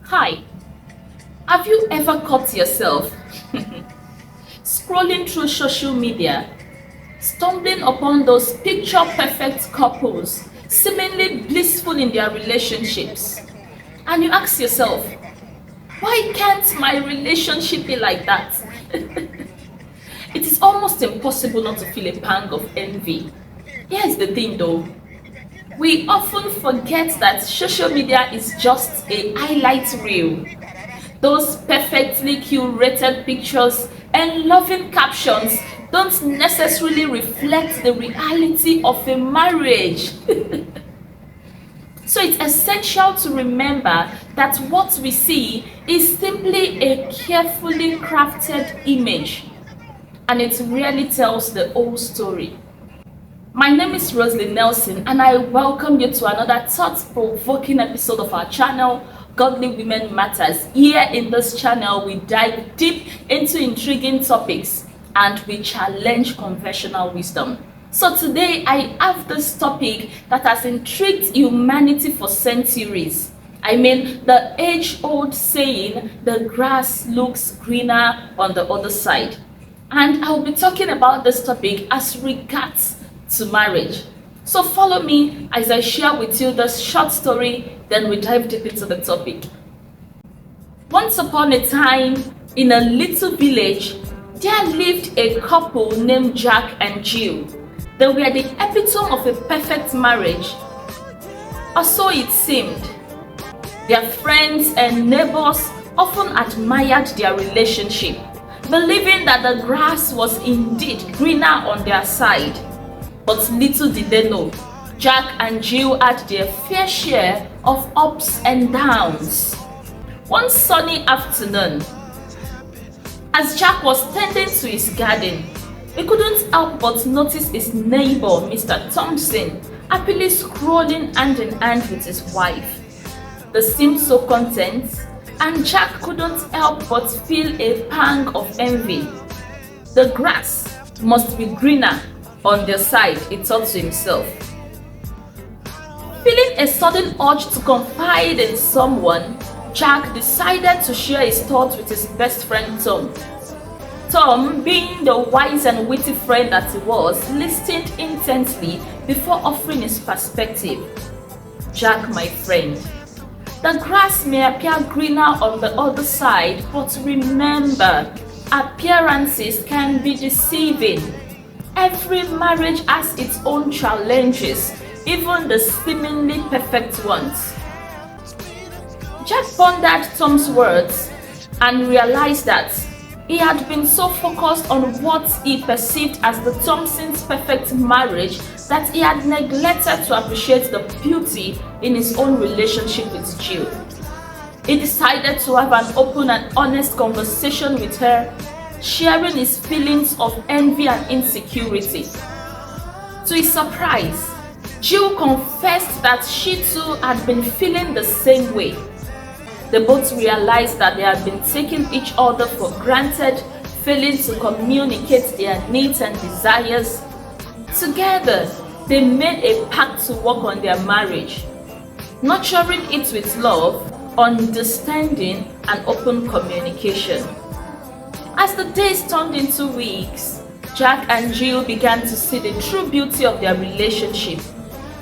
Hi, have you ever caught yourself scrolling through social media, stumbling upon those picture perfect couples seemingly blissful in their relationships, and you ask yourself, why can't my relationship be like that? It is almost impossible not to feel a pang of envy. Here's the thing though, we often forget that social media is just a highlight reel. Those perfectly curated pictures and loving captions don't necessarily reflect the reality of a marriage. So it's essential to remember that what we see is simply a carefully crafted image, and it rarely tells the whole story. My name is Roslyn Nelson, and I welcome you to another thought-provoking episode of our channel, Godly Women Matters. Here in this channel, we dive deep into intriguing topics and we challenge conventional wisdom. So today, I have this topic that has intrigued humanity for centuries. I mean, the age-old saying, the grass looks greener on the other side. And I'll be talking about this topic as regards to marriage. So follow me as I share with you this short story, then we dive deep into the topic. Once upon a time, in a little village, there lived a couple named Jack and Jill. They were the epitome of a perfect marriage, or so it seemed. Their friends and neighbors often admired their relationship, believing that the grass was indeed greener on their side. But little did they know, Jack and Jill had their fair share of ups and downs. One sunny afternoon, as Jack was tending to his garden, he couldn't help but notice his neighbor, Mr. Thompson, happily scrolling hand in hand with his wife. They seemed so content, and Jack couldn't help but feel a pang of envy. The grass must be greener on their side, he thought to himself. Feeling a sudden urge to confide in someone, Jack decided to share his thoughts with his best friend Tom. Tom, being the wise and witty friend that he was, listened intently before offering his perspective. Jack, my friend, the grass may appear greener on the other side, but remember, appearances can be deceiving. Every marriage has its own challenges, even the seemingly perfect ones. Jack pondered Tom's words and realized that he had been so focused on what he perceived as the Thompsons' perfect marriage that he had neglected to appreciate the beauty in his own relationship with Jill. He decided to have an open and honest conversation with her, sharing his feelings of envy and insecurity. To his surprise, Jill confessed that she too had been feeling the same way. They both realized that they had been taking each other for granted, failing to communicate their needs and desires. Together, they made a pact to work on their marriage, nurturing it with love, understanding, and open communication. As the days turned into weeks, Jack and Jill began to see the true beauty of their relationship.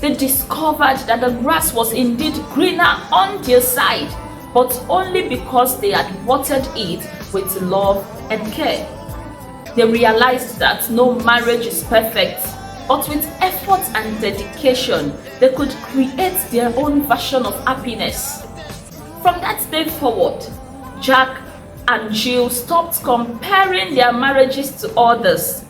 They discovered that the grass was indeed greener on their side, but only because they had watered it with love and care. They realized that no marriage is perfect, but with effort and dedication, they could create their own version of happiness. From that day forward, Jack and Jill stopped comparing their marriages to others.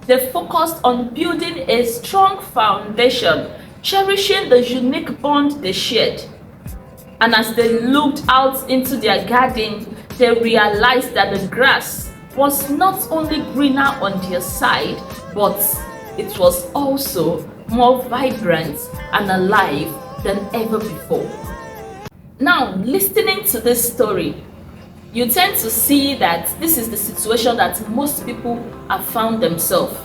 They focused on building a strong foundation, cherishing the unique bond they shared. And as they looked out into their garden, they realized that the grass was not only greener on their side, but it was also more vibrant and alive than ever before. Now, listening to this story, you tend to see that this is the situation that most people have found themselves.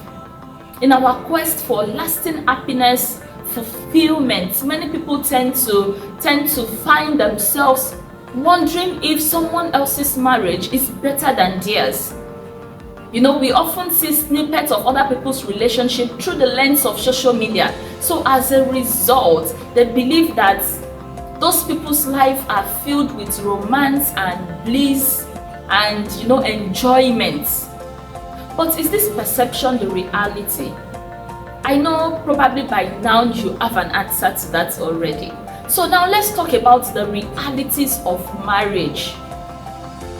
In our quest for lasting happiness, fulfillment, many people tend to find themselves wondering if someone else's marriage is better than theirs. You know, we often see snippets of other people's relationship through the lens of social media. So as a result, they believe that those people's lives are filled with romance and bliss and, you know, enjoyment. But is this perception the reality? I know probably by now you have an answer to that already. So now let's talk about the realities of marriage.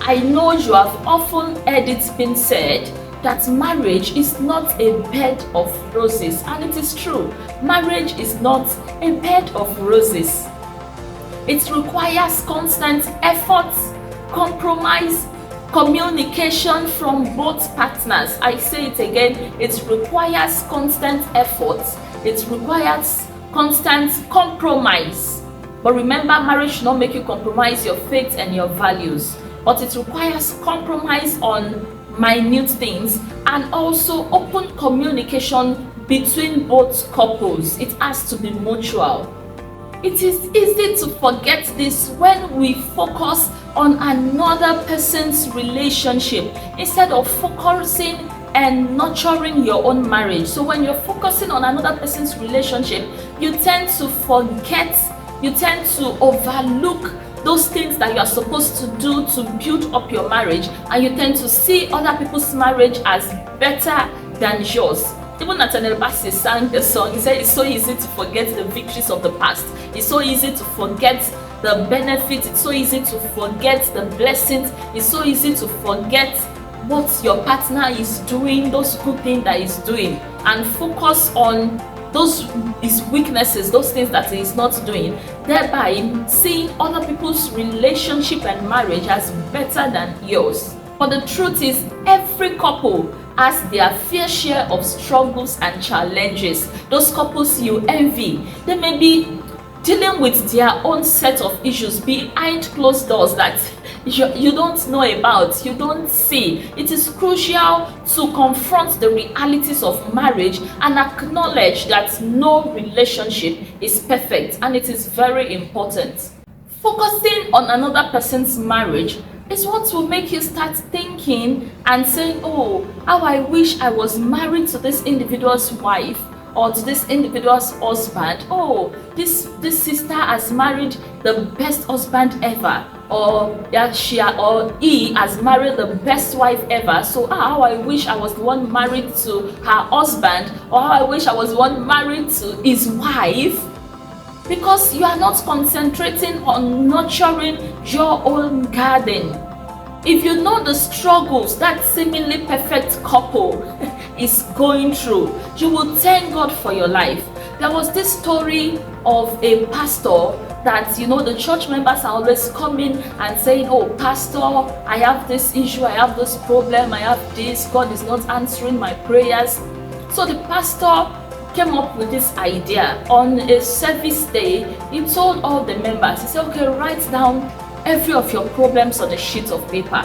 I know you have often heard it being said that marriage is not a bed of roses, and it is true. Marriage is not a bed of roses. It requires constant effort, compromise, communication from both partners. I say it again, it requires constant effort, it requires constant compromise. But remember, marriage should not make you compromise your faith and your values, but it requires compromise on minute things and also open communication between both couples. It has to be mutual. It is easy to forget this when we focus on another person's relationship instead of focusing and nurturing your own marriage. So when you're focusing on another person's relationship, you tend to forget, you tend to overlook those things that you are supposed to do to build up your marriage, and you tend to see other people's marriage as better than yours. Even Nathaniel Bassey sang the song. He said it's so easy to forget the victories of the past. It's so easy to forget the benefits. It's so easy to forget the blessings. It's so easy to forget what your partner is doing, those good things that he's doing, and focus on those his weaknesses, those things that he is not doing, thereby seeing other people's relationship and marriage as better than yours. But the truth is, every couple has their fair share of struggles and challenges. Those couples you envy, they may be dealing with their own set of issues behind closed doors that you don't know about, you don't see. It is crucial to confront the realities of marriage and acknowledge that no relationship is perfect, and it is very important. Focusing on another person's marriage is what will make you start thinking and saying, oh, how I wish I was married to this individual's wife or to this individual's husband. Oh, this sister has married the best husband ever, or he has married the best wife ever. So how I wish I was the one married to her husband, or how I wish I was the one married to his wife. Because you are not concentrating on nurturing your own garden. If you know the struggles that seemingly perfect couple is going through, you will thank God for your life. There was this story of a pastor that, you know, the church members are always coming and saying, oh, pastor, I have this issue, I have this problem, I have this, God is not answering my prayers. So the pastor came up with this idea. On a service day, he told all the members, he said, okay, write down every of your problems on a sheet of paper.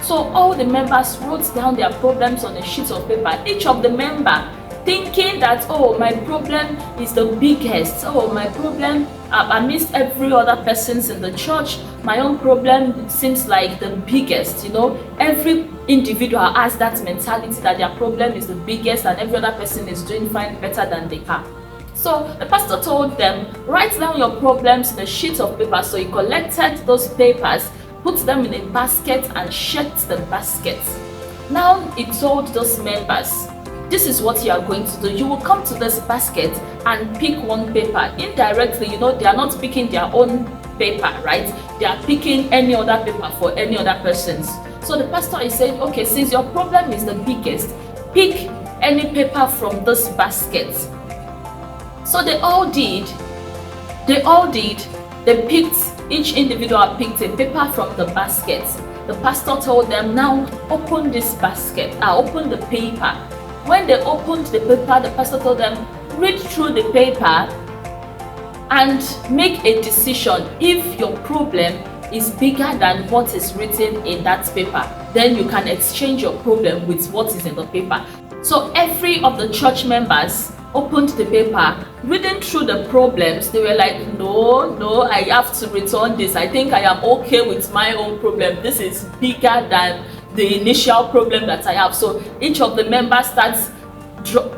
So all the members wrote down their problems on a sheet of paper, each of the member thinking that, oh, my problem is the biggest, oh, my problem amidst every other persons in the church, my own problem seems like the biggest. You know, every individual has that mentality that their problem is the biggest and every other person is doing fine, better than they are. So the pastor told them, write down your problems in a sheet of paper. So he collected those papers, put them in a basket and shut the basket. Now he told those members, this is what you are going to do. You will come to this basket and pick one paper. Indirectly, you know, they are not picking their own paper, right? They are picking any other paper for any other persons. So the pastor is saying, okay, since your problem is the biggest, pick any paper from this basket. So they all did. They picked, each individual picked a paper from the basket. The pastor told them, now open this basket, open the paper. When they opened the paper, the pastor told them, read through the paper and make a decision. If your problem is bigger than what is written in that paper, then you can exchange your problem with what is in the paper. So every of the church members opened the paper, reading through the problems, they were like, no, I have to return this. I think I am okay with my own problem. This is bigger than the initial problem that I have. So each of the members starts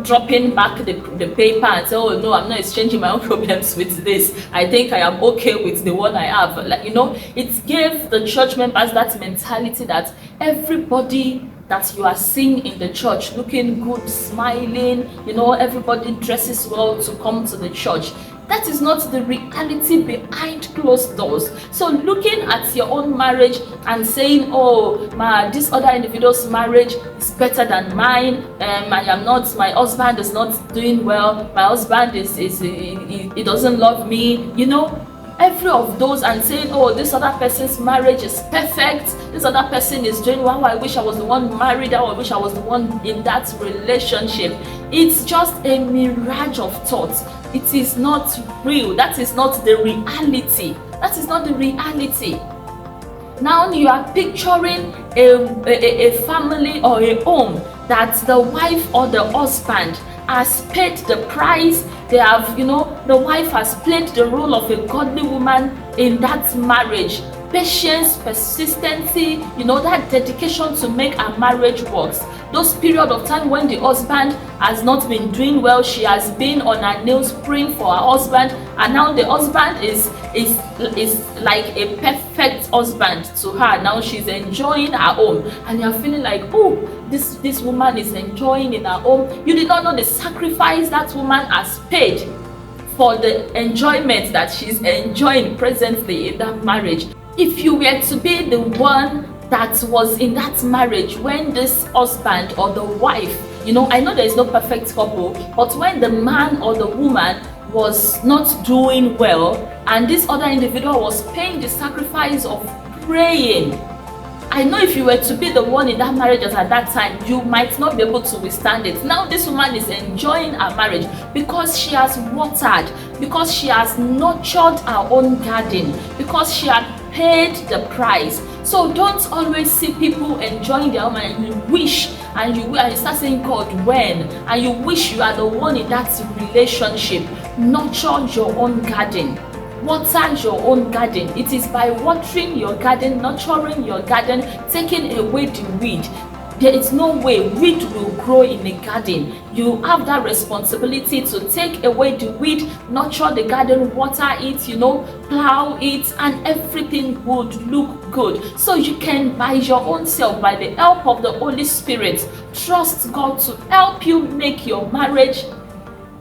dropping back the paper and say, oh no, I'm not exchanging my own problems with this. I think I am okay with the one I have. Like, it gave the church members that mentality that everybody that you are seeing in the church looking good, smiling, everybody dresses well to come to the church. That is not the reality behind closed doors. So looking at your own marriage and saying, oh, this other individual's marriage is better than mine, my husband is not doing well, my husband he doesn't love me, every of those, and saying, oh, this other person's marriage is perfect, this other person is doing well, I wish I was the one married, I wish I was the one in that relationship. It's just a mirage of thoughts. It is not real. That is not the reality. That is not the reality. Now you are picturing a family or a home that the wife or the husband has paid the price. They have, the wife has played the role of a godly woman in that marriage. Patience, persistency, that dedication to make a marriage works. Those period of time when the husband has not been doing well, she has been on her nails praying for her husband, and now the husband is like a perfect husband to her. Now she's enjoying her home, and you're feeling like, oh, this woman is enjoying in her home. You did not know the sacrifice that woman has paid for the enjoyment that she's enjoying presently in that marriage. If you were to be the one that was in that marriage when this husband or the wife, I know there is no perfect couple, but when the man or the woman was not doing well and this other individual was paying the sacrifice of praying, I know if you were to be the one in that marriage at that time, you might not be able to withstand it. Now this woman is enjoying her marriage because she has watered, because she has nurtured her own garden, because she had paid the price. So don't always see people enjoying their home and you wish, and you start saying, God, when? And you wish you are the one in that relationship. Nurture your own garden. Water your own garden. It is by watering your garden, nurturing your garden, taking away the weed. There is no way weed will grow in a garden. You have that responsibility to take away the weed, nurture the garden, water it, plow it, and everything would look good. So you can, by your own self, by the help of the Holy Spirit, trust God to help you make your marriage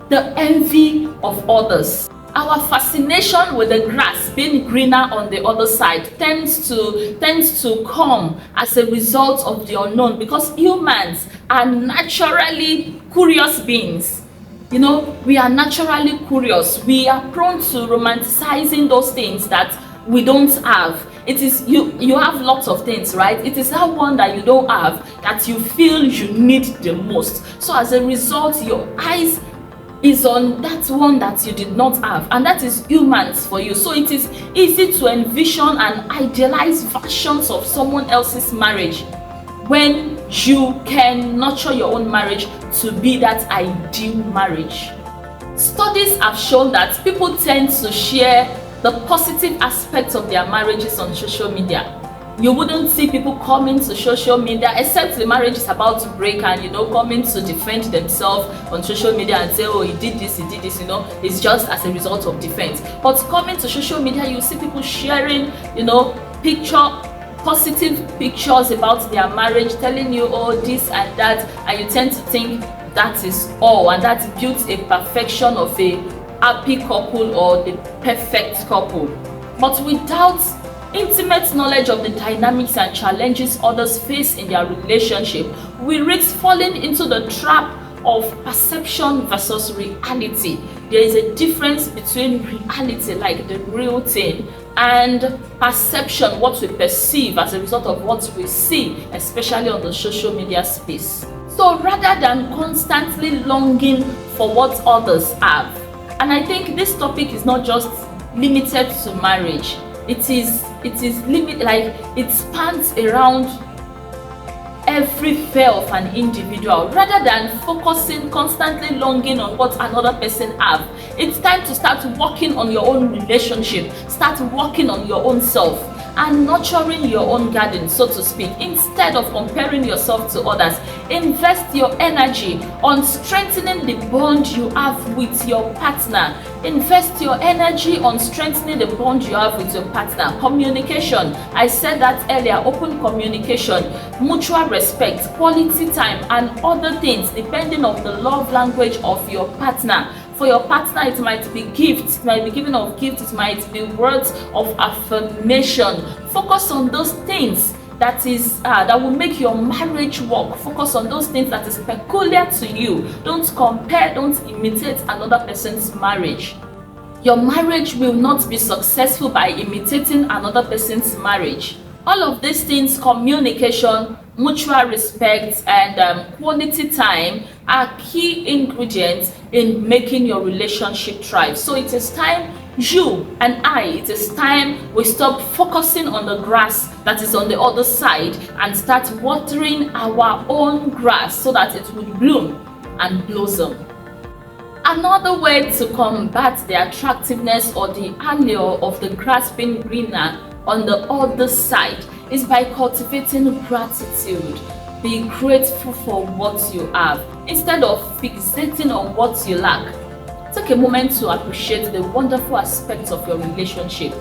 the envy of others. Our fascination with the grass being greener on the other side tends to come as a result of the unknown, because humans are naturally curious beings. We are naturally curious. We are prone to romanticizing those things that we don't have. It is you have lots of things, right? It is that one that you don't have that you feel you need the most. So as a result, your eyes is on that one that you did not have, and that is humans for you. So it is easy to envision and idealize versions of someone else's marriage when you can nurture your own marriage to be that ideal marriage. Studies have shown that people tend to share the positive aspects of their marriages on social media. You wouldn't see people coming to social media, except the marriage is about to break, and coming to defend themselves on social media and say, oh, he did this, it's just as a result of defense. But coming to social media, you see people sharing, positive pictures about their marriage, telling you, oh, this and that, and you tend to think that is all, and that builds a perfection of a happy couple or the perfect couple. But without intimate knowledge of the dynamics and challenges others face in their relationship, we risk falling into the trap of perception versus reality. There is a difference between reality, like the real thing, and perception, what we perceive as a result of what we see, especially on the social media space. So rather than constantly longing for what others have, and I think this topic is not just limited to marriage. It is it spans around every fear of an individual rather than focusing, constantly longing on what another person have. It's time to start working on your own relationship, start working on your own self, and nurturing your own garden, so to speak. Instead of comparing yourself to others, invest your energy on strengthening the bond you have with your partner. Invest your energy on strengthening the bond you have with your partner. Communication, I said that earlier, open communication, mutual respect, quality time, and other things depending on the love language of your partner. For your partner, it might be gifts, it might be giving of gifts, it might be words of affirmation. Focus on those things that will make your marriage work. Focus on those things that is peculiar to you. Don't compare, don't imitate another person's marriage. Your marriage will not be successful by imitating another person's marriage. All of these things, communication, mutual respect, and quality time, are key ingredients in making your relationship thrive. So it is time it is time we stop focusing on the grass that is on the other side and start watering our own grass so that it would bloom and blossom. Another way to combat the attractiveness or the allure of the grass being greener on the other side is by cultivating gratitude. Be grateful for what you have instead of fixating on what you lack. Take a moment to appreciate the wonderful aspects of your relationship.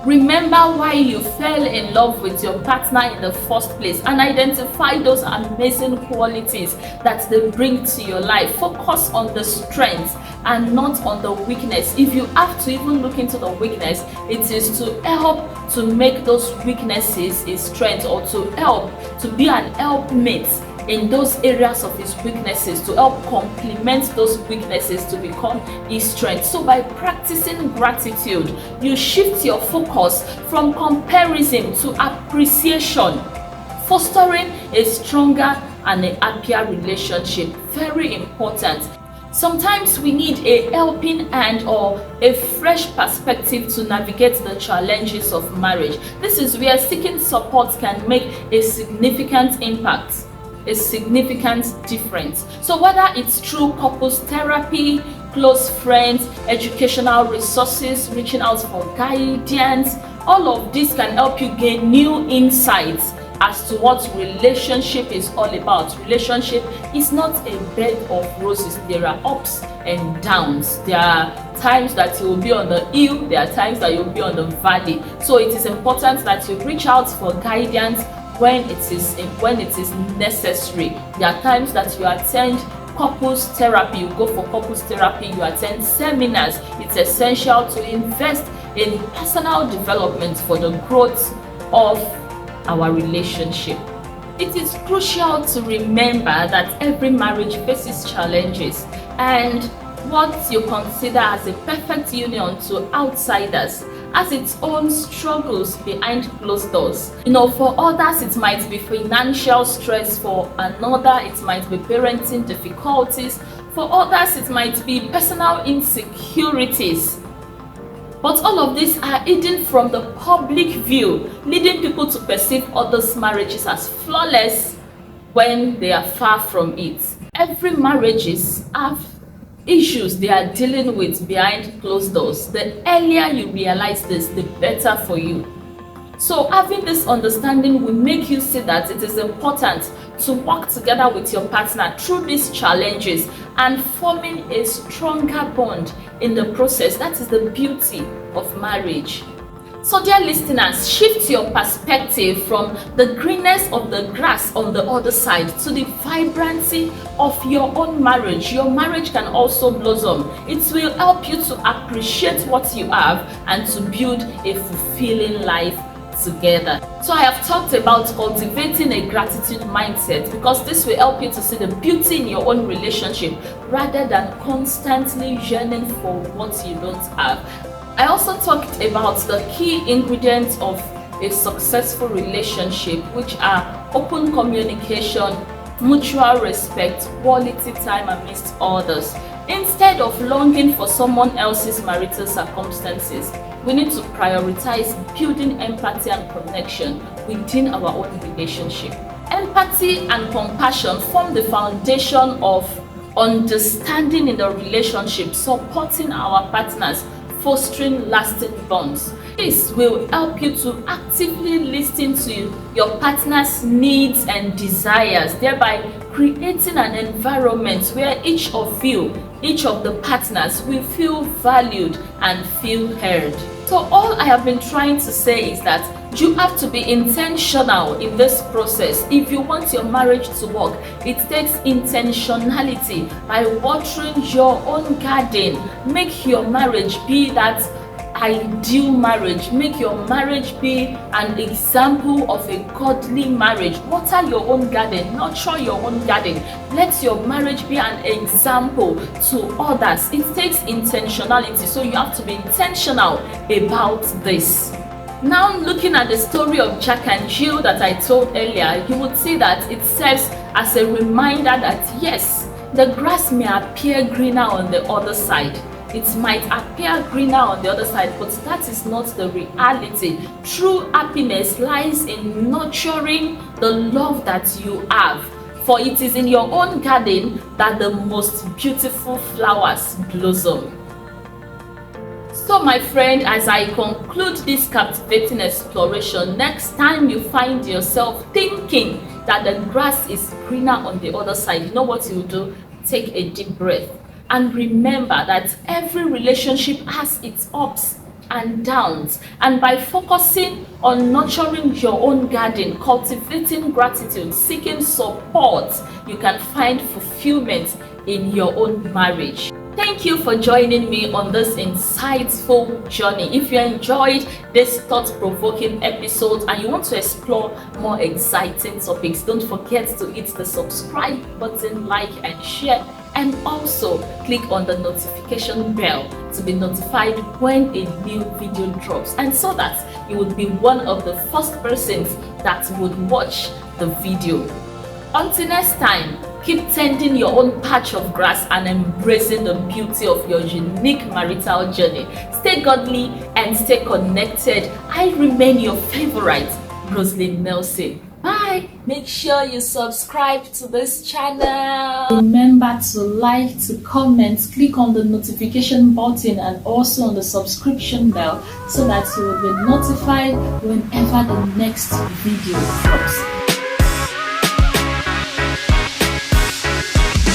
Remember why you fell in love with your partner in the first place and identify those amazing qualities that they bring to your life. Focus on the strengths and not on the weakness. If you have to even look into the weakness, it is to help to make those weaknesses a strength, or to help to be an helpmate in those areas of his weaknesses, to help complement those weaknesses to become his strength. So by practicing gratitude, you shift your focus from comparison to appreciation, fostering a stronger and a happier relationship. Very important. Sometimes we need a helping hand or a fresh perspective to navigate the challenges of marriage. This is where seeking support can make a significant impact, a significant difference. So whether it's through couples therapy, close friends, educational resources, reaching out for guidance, all of this can help you gain new insights as to what relationship is all about. Relationship is not a bed of roses. There are ups and downs. There are times that you will be on the hill, there are times that you'll be on the valley. So it is important that you reach out for guidance when it is necessary. There are times that you attend couples therapy, you go for couples therapy, you attend seminars. It's essential to invest in personal development for the growth of our relationship. It is crucial to remember that every marriage faces challenges, and what you consider as a perfect union to outsiders has its own struggles behind closed doors. For others it might be financial stress, for another it might be parenting difficulties, for others it might be personal insecurities. But all of these are hidden from the public view, leading people to perceive others' marriages as flawless when they are far from it. Every marriages have issues they are dealing with behind closed doors. The earlier you realize this, the better for you. So having this understanding will make you see that it is important to work together with your partner through these challenges and forming a stronger bond in the process. That is the beauty of marriage. So dear listeners, shift your perspective from the greenness of the grass on the other side to the vibrancy of your own marriage. Your marriage can also blossom. It will help you to appreciate what you have and to build a fulfilling life together. So I have talked about cultivating a gratitude mindset, because this will help you to see the beauty in your own relationship rather than constantly yearning for what you don't have. I also talked about the key ingredients of a successful relationship, which are open communication, mutual respect, quality time amidst others. Instead of longing for someone else's marital circumstances, we need to prioritize building empathy and connection within our own relationship. Empathy and compassion form the foundation of understanding in the relationship, supporting our partners, fostering lasting bonds. This will help you to actively listen to your partner's needs and desires, thereby creating an environment where each of the partners will feel valued and feel heard. So all I have been trying to say is that you have to be intentional in this process. If you want your marriage to work, it takes intentionality by watering your own garden. Make your marriage be that ideal marriage. Make your marriage be an example of a godly marriage. Water your own garden, nurture your own garden. Let your marriage be an example to others. It takes intentionality, so you have to be intentional about this. Now, looking at the story of Jack and Jill that I told earlier, you would see that it serves as a reminder that yes, the grass may appear greener on the other side. It might appear greener on the other side, but that is not the reality. True happiness lies in nurturing the love that you have, for it is in your own garden that the most beautiful flowers blossom. So my friend, as I conclude this captivating exploration, next time you find yourself thinking that the grass is greener on the other side, you know what you do? Take a deep breath. And remember that every relationship has its ups and downs. And by focusing on nurturing your own garden, cultivating gratitude, seeking support, you can find fulfillment in your own marriage. Thank you for joining me on this insightful journey. If you enjoyed this thought-provoking episode and you want to explore more exciting topics, don't forget to hit the subscribe button, like and share, and also click on the notification bell to be notified when a new video drops, and so that you would be one of the first persons that would watch the video. Until next time, keep tending your own patch of grass and embracing the beauty of your unique marital journey. Stay godly and stay connected. I remain your favorite, Roslyn Nelson. Bye. Make sure you subscribe to this channel. Remember to like, to comment, click on the notification button and also on the subscription bell so that you will be notified whenever the next video drops.